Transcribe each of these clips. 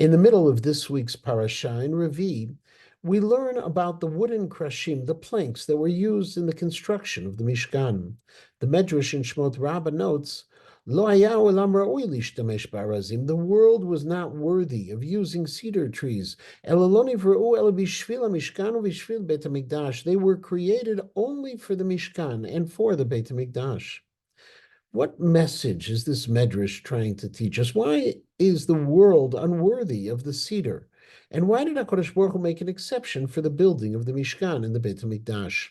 In the middle of this week's parasha in Revi, we learn about the wooden krashim, the planks that were used in the construction of the Mishkan. The Medrash in Shmot Rabbah notes, Lo haya olam ra'oi lishtamesh ba'arazim. The world was not worthy of using cedar trees. Ela lo nivre'u ela bishvil hamishkan u'bishvil Beit HaMikdash. They were created only for the Mishkan and for the Beit HaMikdash. What message is this medrash trying to teach us? Why is the world unworthy of the cedar? And why did HaKadosh Baruch Hu make an exception for the building of the Mishkan and the Beit HaMikdash?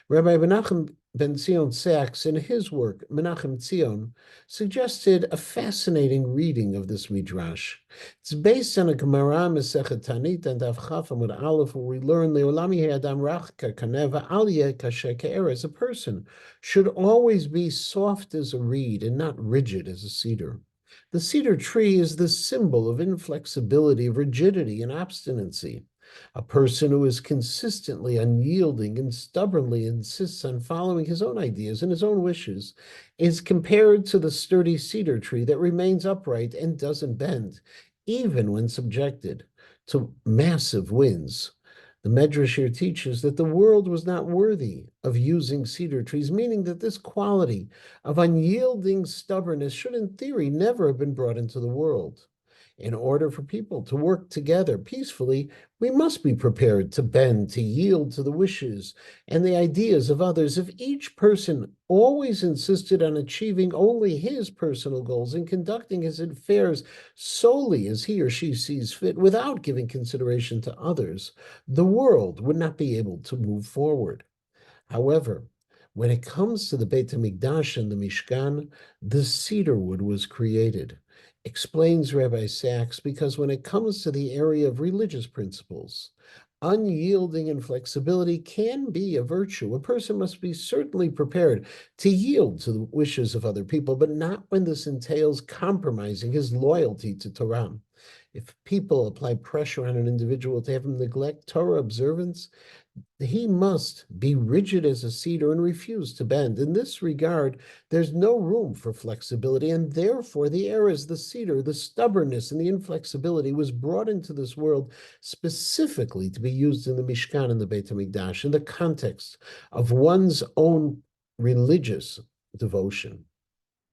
Rabbi Menachem ben Zion Sachs, in his work, Menachem Zion, suggested a fascinating reading of this midrash. It's based on a Gemara Masechet Tanit and Daf Chaf Amud Aleph, where we learn Leolami Adam Rach Kaneva Aliyeh Kasher Ke'eres. A person should always be soft as a reed and not rigid as a cedar. The cedar tree is the symbol of inflexibility, of rigidity, and obstinacy. A person who is consistently unyielding and stubbornly insists on following his own ideas and his own wishes is compared to the sturdy cedar tree that remains upright and doesn't bend, even when subjected to massive winds. The Medrash here teaches that the world was not worthy of using cedar trees, meaning that this quality of unyielding stubbornness should, in theory, never have been brought into the world. In order for people to work together peacefully, we must be prepared to bend, to yield to the wishes and the ideas of others. If each person always insisted on achieving only his personal goals and conducting his affairs solely as he or she sees fit, without giving consideration to others, the world would not be able to move forward. However, when it comes to the Beit HaMikdash and the Mishkan, the cedar wood was created. Explains Rabbi Sachs, because when it comes to the area of religious principles, unyielding and flexibility can be a virtue. A person must be certainly prepared to yield to the wishes of other people, but not when this entails compromising his loyalty to Torah. If people apply pressure on an individual to have him neglect Torah observance, he must be rigid as a cedar and refuse to bend. In this regard, there's no room for flexibility, and therefore the errors, the cedar, the stubbornness, and the inflexibility was brought into this world specifically to be used in the Mishkan and the Beit HaMikdash in the context of one's own religious devotion.